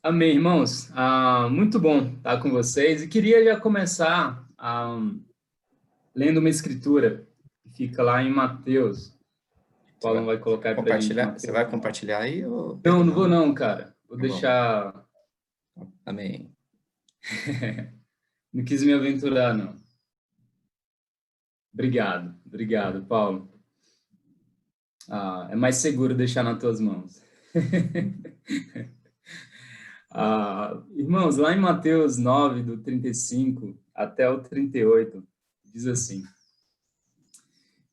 Amém, irmãos. Muito bom estar com vocês. E queria já começar lendo uma escritura que fica lá em Mateus. O Você Paulo vai vai colocar para a gente compartilhar? Você Mateus vai 9. compartilhar aí ou Não, não terminar? vou não, cara. Vou Tá bom. deixar... Amém. Não quis me aventurar, não. Obrigado, Paulo. É mais seguro deixar nas tuas mãos. Irmãos, lá em Mateus 9, do 35 até o 38, diz assim: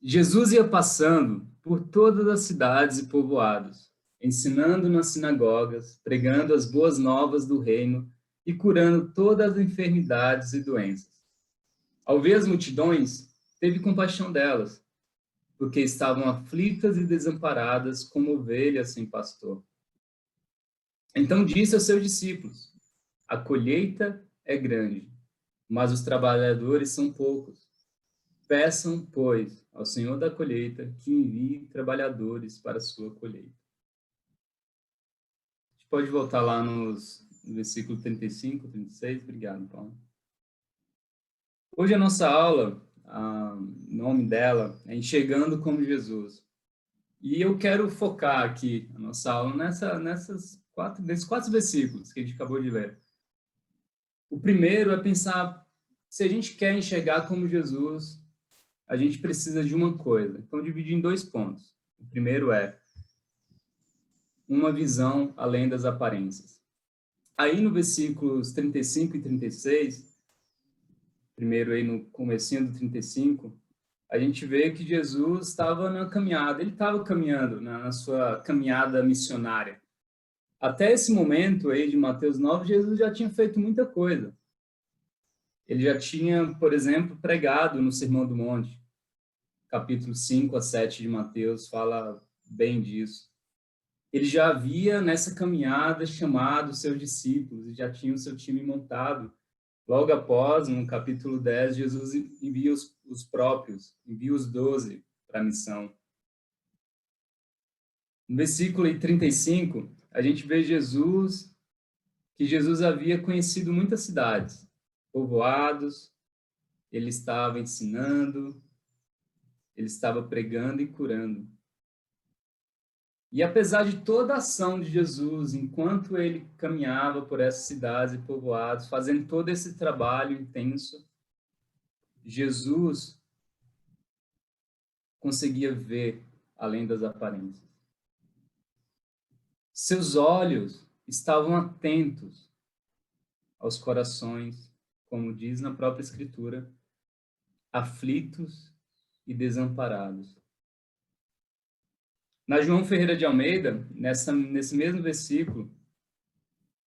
Jesus ia passando por todas as cidades e povoados, ensinando nas sinagogas, pregando as boas novas do reino e curando todas as enfermidades e doenças. Ao ver as multidões, teve compaixão delas, porque estavam aflitas e desamparadas como ovelhas sem pastor. Então disse aos seus discípulos: a colheita é grande, mas os trabalhadores são poucos. Peçam, pois, ao Senhor da colheita que envie trabalhadores para a sua colheita. A gente pode voltar lá no versículo 35, 36. Obrigado, Paulo. Hoje a nossa aula, o nome dela é Enxergando como Jesus. E eu quero focar aqui a nossa aula nesses quatro versículos que a gente acabou de ler. O primeiro é pensar, se a gente quer enxergar como Jesus, a gente precisa de uma coisa. Então, dividir em dois pontos. O primeiro é uma visão além das aparências. Aí no versículos 35 e 36, primeiro aí no comecinho do 35, a gente vê que Jesus estava na caminhada, ele estava caminhando na sua caminhada missionária. Até esse momento aí de Mateus 9, Jesus já tinha feito muita coisa. Ele já tinha, por exemplo, pregado no Sermão do Monte. Capítulo 5 a 7 de Mateus fala bem disso. Ele já havia, nessa caminhada, chamado seus discípulos e já tinha o seu time montado. Logo após, no capítulo 10, Jesus envia os próprios, envia os 12 para a missão. No versículo 35, a gente vê que Jesus havia conhecido muitas cidades, povoados, ele estava ensinando, ele estava pregando e curando. E apesar de toda a ação de Jesus, enquanto ele caminhava por essas cidades e povoados, fazendo todo esse trabalho intenso, Jesus conseguia ver além das aparências. Seus olhos estavam atentos aos corações, como diz na própria Escritura, aflitos e desamparados. Na João Ferreira de Almeida, nesse mesmo versículo,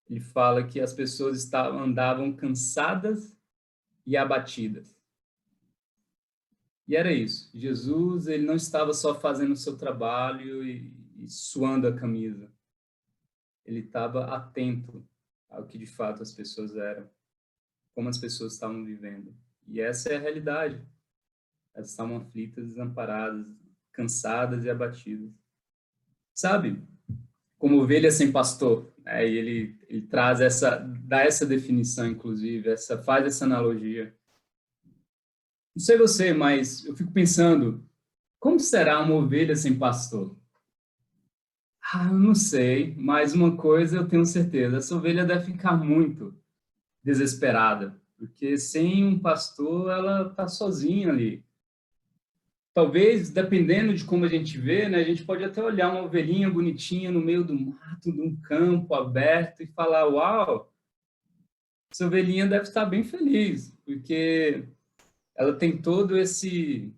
ele fala que as pessoas andavam cansadas e abatidas. E era isso. Jesus, ele não estava só fazendo o seu trabalho e suando a camisa. Ele estava atento ao que de fato as pessoas eram, como as pessoas estavam vivendo. E essa é a realidade. Elas estavam aflitas, desamparadas, cansadas e abatidas. Sabe? Como ovelha sem pastor. E ele traz dá essa definição, inclusive, faz essa analogia. Não sei você, mas eu fico pensando, como será uma ovelha sem pastor? Eu não sei, mas uma coisa eu tenho certeza, essa ovelha deve ficar muito desesperada, porque sem um pastor ela está sozinha ali. Talvez, dependendo de como a gente vê, né, a gente pode até olhar uma ovelhinha bonitinha no meio do mato, de um campo aberto e falar, uau, essa ovelhinha deve estar bem feliz, porque ela tem todo esse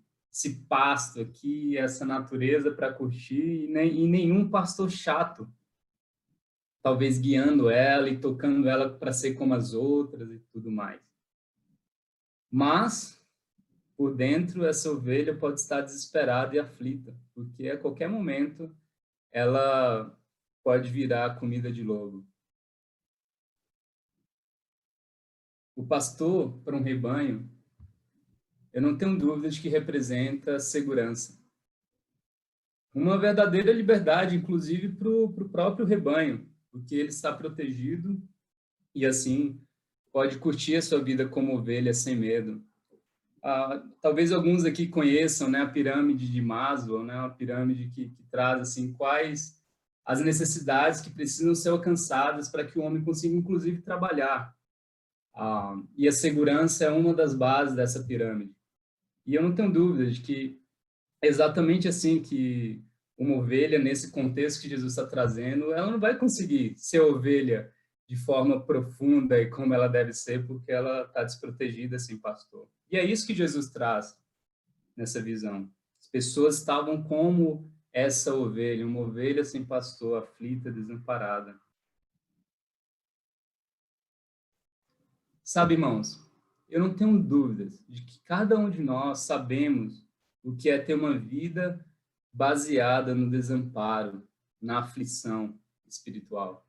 pasto aqui, essa natureza para curtir, e nenhum pastor chato, talvez guiando ela e tocando ela para ser como as outras e tudo mais. Mas, por dentro, essa ovelha pode estar desesperada e aflita, porque a qualquer momento ela pode virar comida de lobo. O pastor, para um rebanho, eu não tenho dúvida de que representa segurança. Uma verdadeira liberdade, inclusive, para o próprio rebanho. porque ele está protegido e, assim, pode curtir a sua vida como ovelha sem medo. Talvez alguns aqui conheçam, né, a pirâmide de Maslow, né, uma pirâmide que traz assim, quais as necessidades que precisam ser alcançadas para que o homem consiga, inclusive, trabalhar. E a segurança é uma das bases dessa pirâmide. E eu não tenho dúvida de que é exatamente assim que uma ovelha, nesse contexto que Jesus está trazendo, ela não vai conseguir ser ovelha de forma profunda e como ela deve ser, porque ela está desprotegida sem pastor. E é isso que Jesus traz nessa visão. As pessoas estavam como essa ovelha, uma ovelha sem pastor, aflita, desamparada. Sabe, irmãos, eu não tenho dúvidas de que cada um de nós sabemos o que é ter uma vida baseada no desamparo, na aflição espiritual.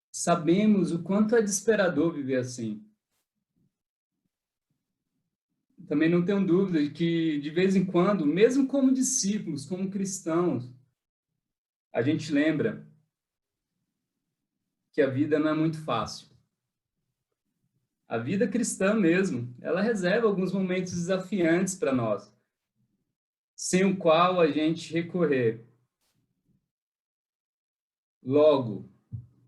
Sabemos o quanto é desesperador viver assim. Também não tenho dúvida de que, de vez em quando, mesmo como discípulos, como cristãos, a gente lembra que a vida não é muito fácil. A vida cristã mesmo, ela reserva alguns momentos desafiantes para nós, sem o qual a gente recorrer logo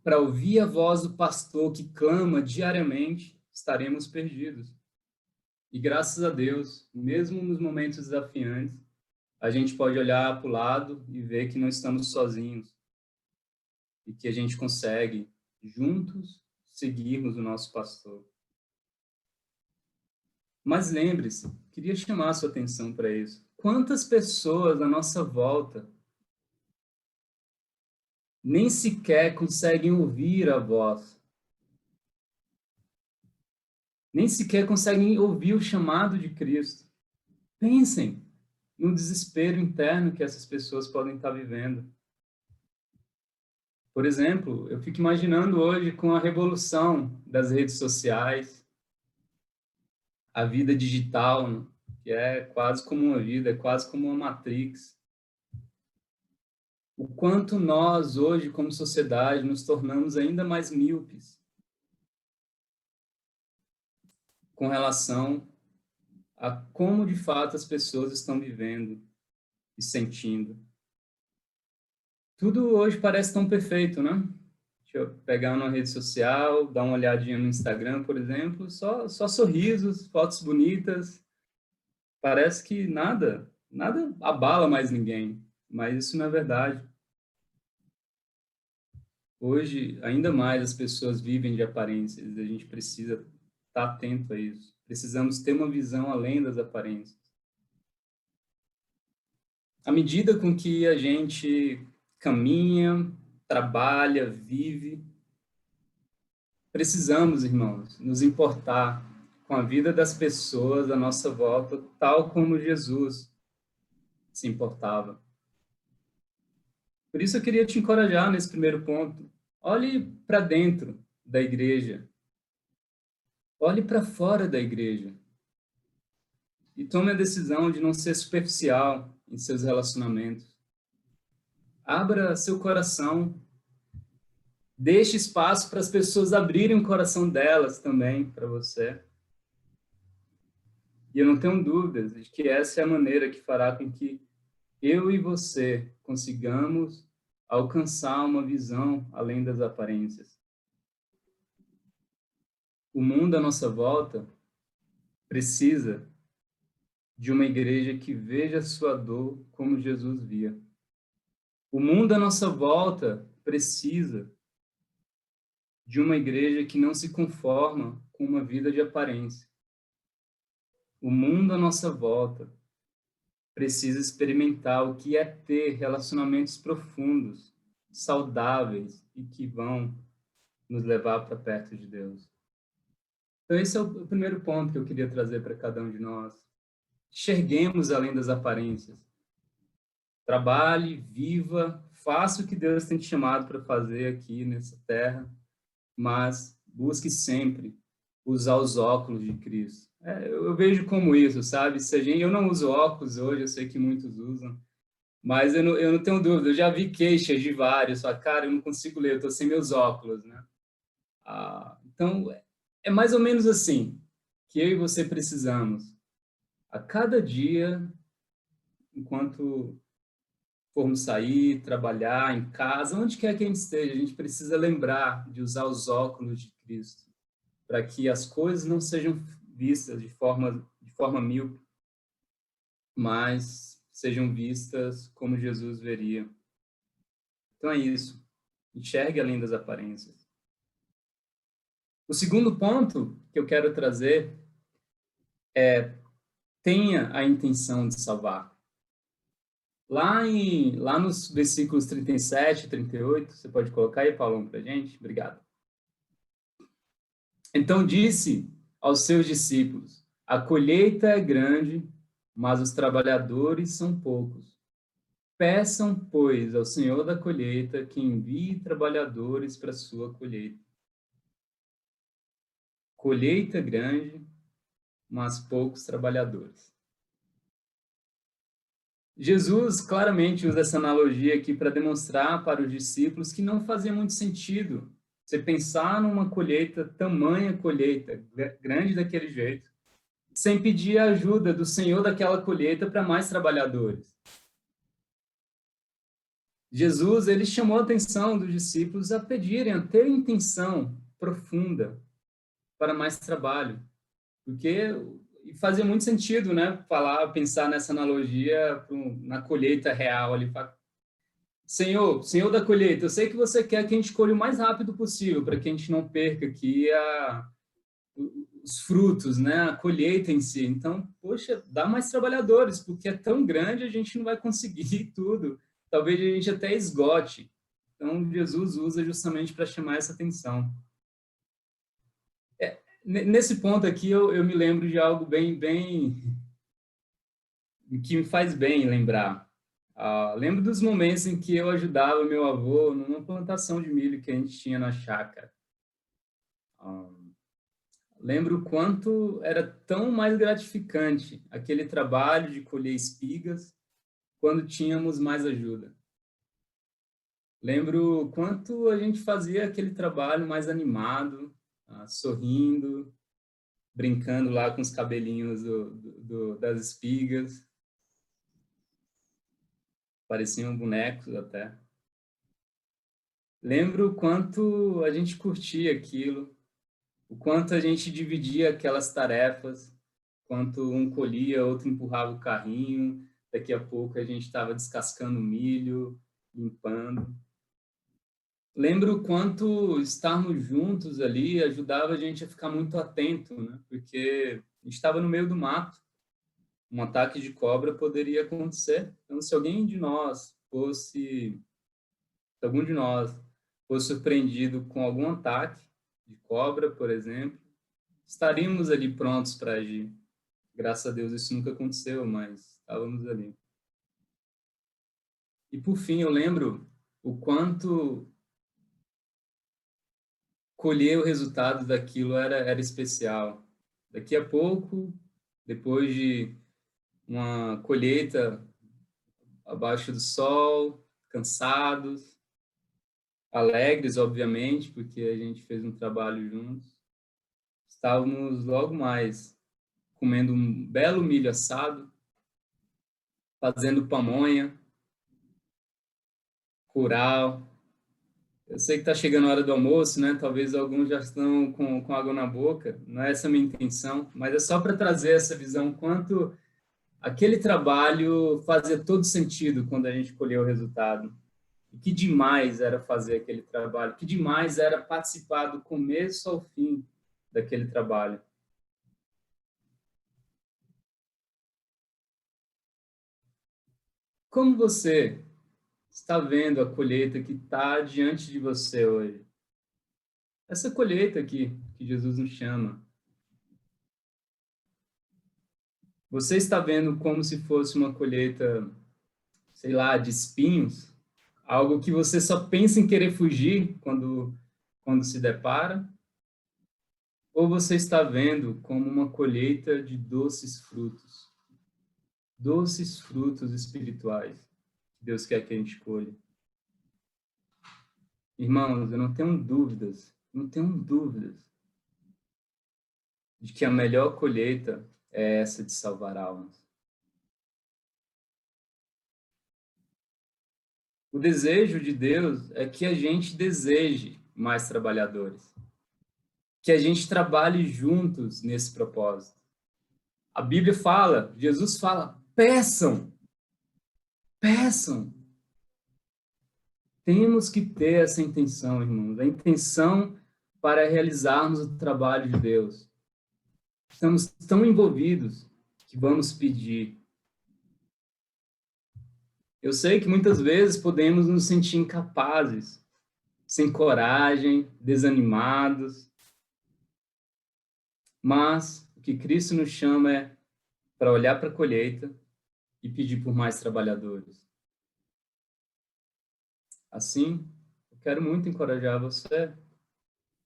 para ouvir a voz do pastor que clama diariamente, estaremos perdidos. E graças a Deus, mesmo nos momentos desafiantes, a gente pode olhar para o lado e ver que não estamos sozinhos e que a gente consegue, juntos, seguirmos o nosso pastor. Mas lembre-se, queria chamar a sua atenção para isso. Quantas pessoas à nossa volta nem sequer conseguem ouvir a voz, nem sequer conseguem ouvir o chamado de Cristo. Pensem no desespero interno que essas pessoas podem estar vivendo. Por exemplo, eu fico imaginando hoje com a revolução das redes sociais, a vida digital, que é quase como uma vida, é quase como uma Matrix. O quanto nós, hoje, como sociedade, nos tornamos ainda mais míopes com relação a como, de fato, as pessoas estão vivendo e sentindo. Tudo hoje parece tão perfeito, né? Deixa eu pegar uma rede social, dar uma olhadinha no Instagram, por exemplo, só sorrisos, fotos bonitas. Parece que nada abala mais ninguém, mas isso não é verdade. Hoje, ainda mais as pessoas vivem de aparências, a gente precisa estar atento a isso. Precisamos ter uma visão além das aparências. À medida com que a gente caminha, trabalha, vive, precisamos, irmãos, nos importar com a vida das pessoas à nossa volta, tal como Jesus se importava. Por isso eu queria te encorajar nesse primeiro ponto. Olhe para dentro da igreja. Olhe para fora da igreja. E tome a decisão de não ser superficial em seus relacionamentos. Abra seu coração. Deixe espaço para as pessoas abrirem o coração delas também para você. E eu não tenho dúvidas de que essa é a maneira que fará com que eu e você consigamos alcançar uma visão além das aparências. O mundo à nossa volta precisa de uma igreja que veja sua dor como Jesus via. O mundo à nossa volta precisa de uma igreja que não se conforma com uma vida de aparência. O mundo à nossa volta precisa experimentar o que é ter relacionamentos profundos, saudáveis e que vão nos levar para perto de Deus. Então, esse é o primeiro ponto que eu queria trazer para cada um de nós. Enxerguemos além das aparências. Trabalhe, viva, faça o que Deus tem te chamado para fazer aqui nessa terra, mas busque sempre usar os óculos de Cristo. Eu vejo como isso, sabe? Eu não uso óculos hoje, eu sei que muitos usam, Mas eu não tenho dúvida, eu já vi queixas de vários, só, cara, eu não consigo ler, eu estou sem meus óculos, né? Então, é mais ou menos assim que eu e você precisamos. A cada dia, enquanto formos sair, trabalhar, em casa, onde quer que a gente esteja, a gente precisa lembrar de usar os óculos de Cristo, para que as coisas não sejam vistas de forma míope, mas sejam vistas como Jesus veria. Então é isso. Enxergue além das aparências. O segundo ponto que eu quero trazer é: tenha a intenção de salvar. Lá nos versículos 37 e 38, você pode colocar aí, Paulão, para a gente? Obrigado. Então disse aos seus discípulos: a colheita é grande, mas os trabalhadores são poucos. Peçam, pois, ao Senhor da colheita que envie trabalhadores para a sua colheita. Colheita grande, mas poucos trabalhadores. Jesus claramente usa essa analogia aqui para demonstrar para os discípulos que não fazia muito sentido você pensar numa colheita, tamanha colheita, grande daquele jeito, sem pedir a ajuda do Senhor daquela colheita para mais trabalhadores. Jesus, ele chamou a atenção dos discípulos a pedirem, a ter intenção profunda para mais trabalho, porque fazia muito sentido, né, pensar nessa analogia na colheita real ali. Senhor da colheita, eu sei que você quer que a gente colhe o mais rápido possível, para que a gente não perca aqui os frutos, né, a colheita em si. Então, poxa, dá mais trabalhadores, porque é tão grande, a gente não vai conseguir tudo. Talvez a gente até esgote. Então, Jesus usa justamente para chamar essa atenção. Nesse ponto aqui, eu me lembro de algo bem que me faz bem lembrar. Lembro dos momentos em que eu ajudava meu avô numa plantação de milho que a gente tinha na chácara. Lembro o quanto era tão mais gratificante aquele trabalho de colher espigas quando tínhamos mais ajuda. Lembro o quanto a gente fazia aquele trabalho mais animado, sorrindo, brincando lá com os cabelinhos das espigas. Pareciam bonecos até. Lembro o quanto a gente curtia aquilo, o quanto a gente dividia aquelas tarefas, quanto um colhia, outro empurrava o carrinho, daqui a pouco a gente estava descascando milho, limpando. Lembro o quanto estarmos juntos ali ajudava a gente a ficar muito atento, né? Porque a gente estava no meio do mato, um ataque de cobra poderia acontecer. Então, se algum de nós fosse surpreendido com algum ataque de cobra, por exemplo, estaríamos ali prontos para agir. Graças a Deus isso nunca aconteceu, mas estávamos ali. E por fim, eu lembro o quanto colher o resultado daquilo era especial. Daqui a pouco, depois de uma colheita abaixo do sol, cansados, alegres, obviamente, porque a gente fez um trabalho juntos, estávamos logo mais comendo um belo milho assado, fazendo pamonha, curau. Eu sei que está chegando a hora do almoço, né? Talvez alguns já estão com água na boca. Não é essa a minha intenção, mas é só para trazer essa visão quanto aquele trabalho fazia todo sentido quando a gente colheu o resultado. E que demais era fazer aquele trabalho, que demais era participar do começo ao fim daquele trabalho. Como você está vendo a colheita que está diante de você hoje? Essa colheita aqui que Jesus nos chama. Você está vendo como se fosse uma colheita, sei lá, de espinhos? Algo que você só pensa em querer fugir quando se depara? Ou você está vendo como uma colheita de doces frutos espirituais? Deus quer que a gente escolha. Irmãos, eu não tenho dúvidas de que a melhor colheita é essa de salvar almas. O desejo de Deus é que a gente deseje mais trabalhadores, que a gente trabalhe juntos nesse propósito. A Bíblia fala, Jesus fala, peçam. Temos que ter essa intenção, irmãos, a intenção para realizarmos o trabalho de Deus. Estamos tão envolvidos que vamos pedir. Eu sei que muitas vezes podemos nos sentir incapazes, sem coragem, desanimados, mas o que Cristo nos chama é para olhar para a colheita e pedir por mais trabalhadores. Assim, eu quero muito encorajar você.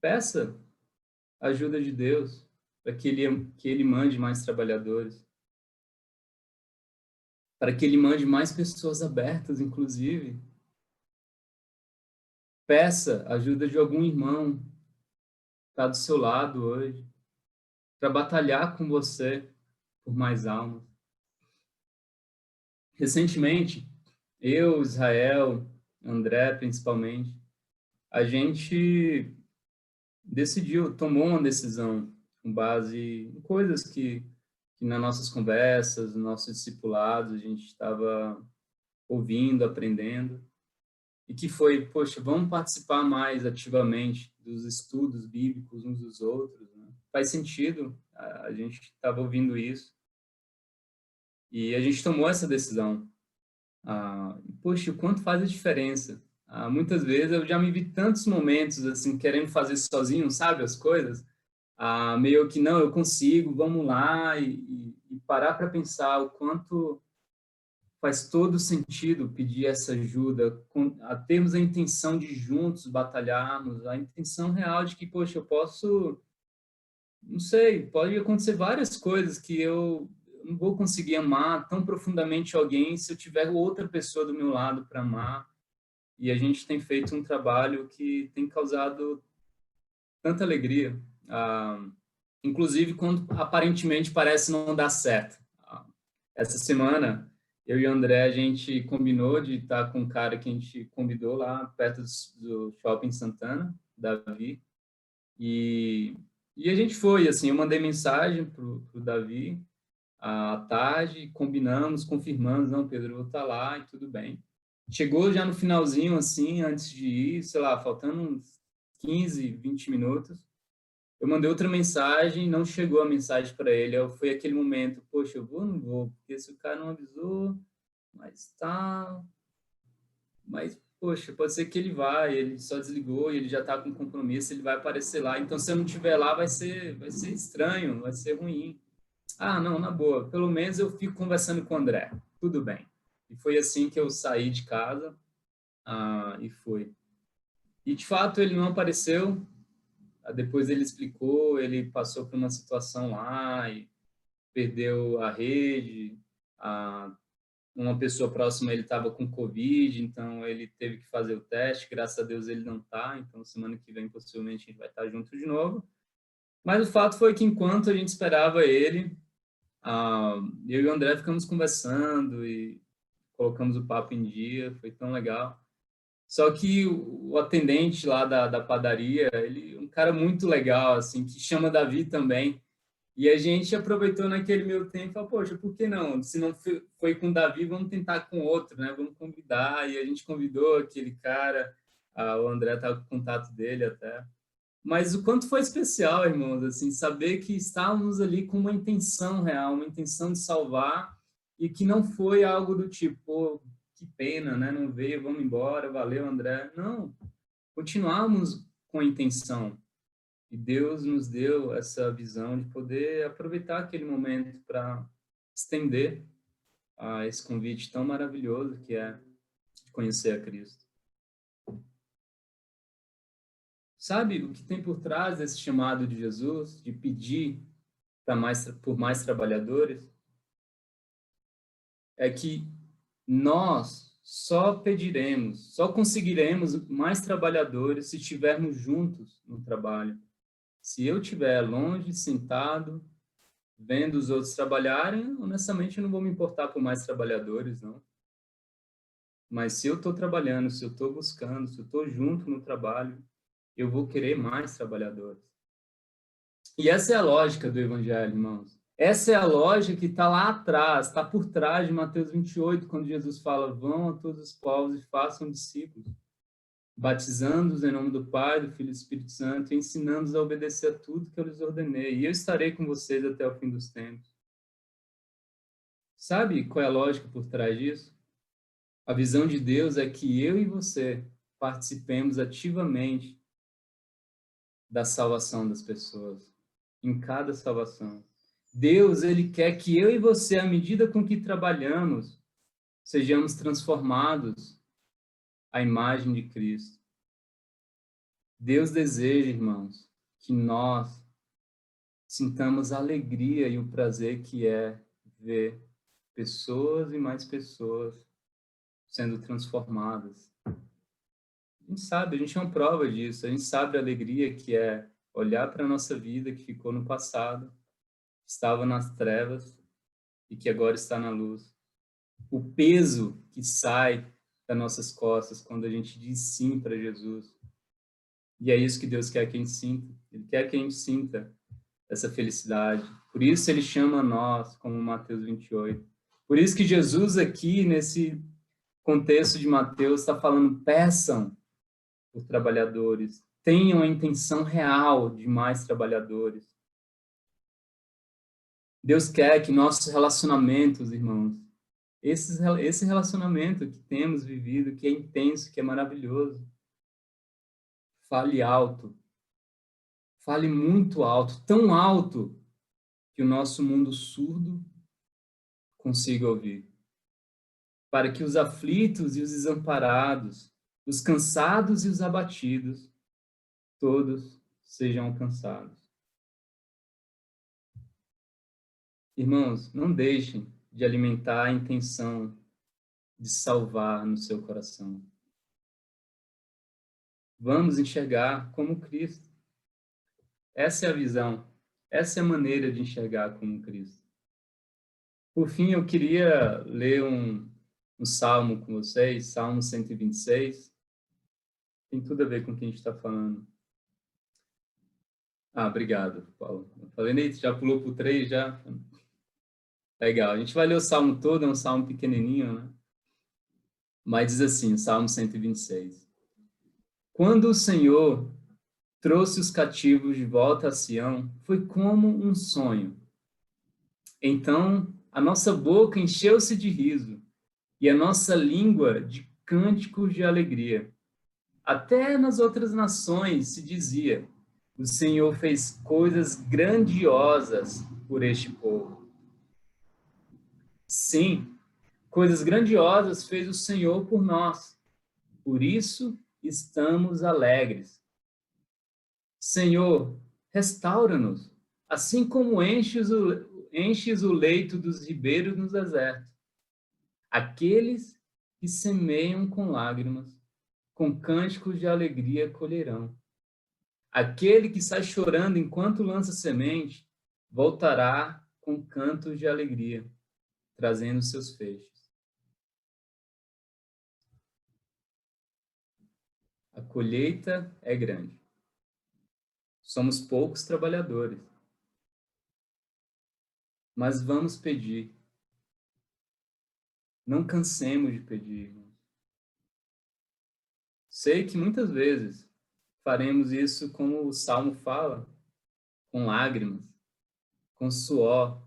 Peça a ajuda de Deus para que ele mande mais trabalhadores, para que ele mande mais pessoas abertas, inclusive. Peça a ajuda de algum irmão que está do seu lado hoje, para batalhar com você por mais almas. Recentemente, eu, Israel, André, principalmente, a gente tomou uma decisão com base em coisas que nas nossas conversas, nos nossos discipulados, a gente estava ouvindo, aprendendo, e que foi, poxa, vamos participar mais ativamente dos estudos bíblicos uns dos outros, né? Faz sentido, a gente estava ouvindo isso, e a gente tomou essa decisão. Poxa, o quanto faz a diferença. Muitas vezes eu já me vi tantos momentos, assim, querendo fazer sozinho, sabe, as coisas, meio que, não, eu consigo, vamos lá, e parar para pensar o quanto faz todo sentido pedir essa ajuda, a termos a intenção de juntos batalharmos, a intenção real de que, poxa, eu posso, não sei, pode acontecer várias coisas que eu não vou conseguir amar tão profundamente alguém se eu tiver outra pessoa do meu lado para amar. E a gente tem feito um trabalho que tem causado tanta alegria, inclusive quando aparentemente parece não dar certo. Essa semana, eu e o André, a gente combinou de estar com um cara que a gente convidou lá perto do Shopping Santana, Davi, e a gente foi, assim, eu mandei mensagem pro Davi à tarde, combinamos, confirmamos, não, Pedro, eu vou estar lá e tudo bem. Chegou já no finalzinho, assim, antes de ir, sei lá, faltando uns 15, 20 minutos, eu mandei outra mensagem, não chegou a mensagem para ele. Foi aquele momento, poxa, eu vou ou não vou? Porque se o cara não avisou, mas tá... Mas, poxa, pode ser que ele vai, ele só desligou e ele já tá com compromisso, ele vai aparecer lá. Então, se eu não estiver lá, vai ser estranho, vai ser ruim. Não, na boa, pelo menos eu fico conversando com o André. Tudo bem. E foi assim que eu saí de casa, e foi. E, de fato, ele não apareceu. Depois ele explicou, ele passou por uma situação lá e perdeu a rede. Uma pessoa próxima ele estava com Covid, então ele teve que fazer o teste. Graças a Deus ele não está, então semana que vem possivelmente a gente vai estar junto de novo. Mas o fato foi que enquanto a gente esperava ele, eu e o André ficamos conversando e colocamos o papo em dia, foi tão legal. Só que o atendente lá da padaria, ele é um cara muito legal, assim, que chama Davi também. E a gente aproveitou naquele meio tempo e falou, poxa, por que não? Se não foi com o Davi, vamos tentar com outro, né? Vamos convidar. E a gente convidou aquele cara, o André estava com o contato dele até. Mas o quanto foi especial, irmãos, assim, saber que estávamos ali com uma intenção real, uma intenção de salvar, e que não foi algo do tipo, pô, que pena, né? Não veio, vamos embora, valeu, André. Não, continuamos com a intenção. E Deus nos deu essa visão de poder aproveitar aquele momento para estender esse convite tão maravilhoso que é de conhecer a Cristo. Sabe o que tem por trás desse chamado de Jesus, de pedir por mais trabalhadores? É que nós só pediremos, só conseguiremos mais trabalhadores se estivermos juntos no trabalho. Se eu estiver longe, sentado, vendo os outros trabalharem, honestamente eu não vou me importar por mais trabalhadores, não. Mas se eu estou trabalhando, se eu estou buscando, se eu estou junto no trabalho, eu vou querer mais trabalhadores. E essa é a lógica do Evangelho, irmãos. Essa é a lógica que está lá atrás, está por trás de Mateus 28, quando Jesus fala: vão a todos os povos e façam discípulos, batizando-os em nome do Pai, do Filho e do Espírito Santo, e ensinando-os a obedecer a tudo que eu lhes ordenei. E eu estarei com vocês até o fim dos tempos. Sabe qual é a lógica por trás disso? A visão de Deus é que eu e você participemos ativamente da salvação das pessoas, em cada salvação. Deus, ele quer que eu e você, à medida com que trabalhamos, sejamos transformados à imagem de Cristo. Deus deseja, irmãos, que nós sintamos a alegria e o prazer que é ver pessoas e mais pessoas sendo transformadas. A gente sabe, a gente é uma prova disso, a gente sabe a alegria que é olhar para a nossa vida que ficou no passado, estava nas trevas e que agora está na luz. O peso que sai das nossas costas quando a gente diz sim para Jesus. E é isso que Deus quer que a gente sinta. Ele quer que a gente sinta essa felicidade. Por isso ele chama nós, como Mateus 28. Por isso que Jesus aqui, nesse contexto de Mateus, está falando: peçam por trabalhadores, tenham a intenção real de mais trabalhadores. Deus quer que nossos relacionamentos, irmãos, esse relacionamento que temos vivido, que é intenso, que é maravilhoso, fale alto, fale muito alto, tão alto que o nosso mundo surdo consiga ouvir, para que os aflitos e os desamparados, os cansados e os abatidos, todos sejam alcançados. Irmãos, não deixem de alimentar a intenção de salvar no seu coração. Vamos enxergar como Cristo. Essa é a visão. Essa é a maneira de enxergar como Cristo. Por fim, eu queria ler um salmo com vocês, Salmo 126. Tem tudo a ver com o que a gente está falando. Obrigado, Paulo. Eu falei, Neito, já pulou para o 3, já? Legal. A gente vai ler o salmo todo, é um salmo pequenininho, né? Mas diz assim, Salmo 126. Quando o Senhor trouxe os cativos de volta a Sião, foi como um sonho. Então, a nossa boca encheu-se de riso e a nossa língua de cânticos de alegria. Até nas outras nações se dizia: o Senhor fez coisas grandiosas por este povo. Sim, coisas grandiosas fez o Senhor por nós. Por isso estamos alegres. Senhor, restaura-nos, assim como enches o leito dos ribeiros no deserto. Aqueles que semeiam com lágrimas, com cânticos de alegria colherão. Aquele que sai chorando enquanto lança semente, voltará com cantos de alegria, trazendo seus feixes. A colheita é grande. Somos poucos trabalhadores. Mas vamos pedir. Não cansemos de pedir. Sei que muitas vezes faremos isso como o Salmo fala, com lágrimas, com suor.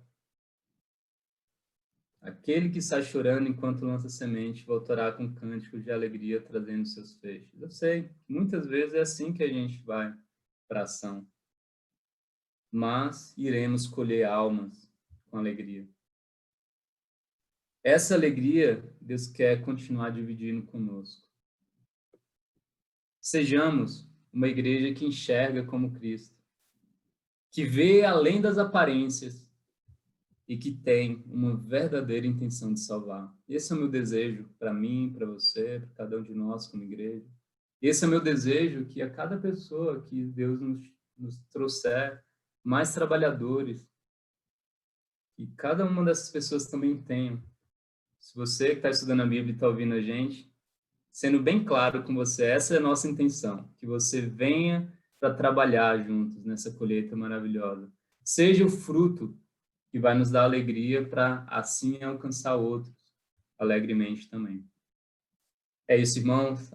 Aquele que está chorando enquanto lança semente voltará com cânticos de alegria trazendo seus feixes. Eu sei, muitas vezes é assim que a gente vai para a ação. Mas iremos colher almas com alegria. Essa alegria Deus quer continuar dividindo conosco. Sejamos uma igreja que enxerga como Cristo, que vê além das aparências e que tem uma verdadeira intenção de salvar. Esse é o meu desejo para mim, para você, para cada um de nós como igreja. Esse é o meu desejo, que a cada pessoa que Deus nos trouxer mais trabalhadores, que cada uma dessas pessoas também tenha. Se você que está estudando a Bíblia e está ouvindo a gente, sendo bem claro com você, essa é a nossa intenção, que você venha para trabalhar juntos nessa colheita maravilhosa. Seja o fruto que vai nos dar alegria para assim alcançar outros alegremente também. É isso, irmãos.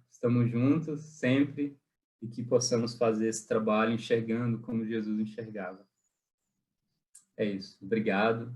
Estamos juntos sempre e que possamos fazer esse trabalho enxergando como Jesus enxergava. É isso. Obrigado.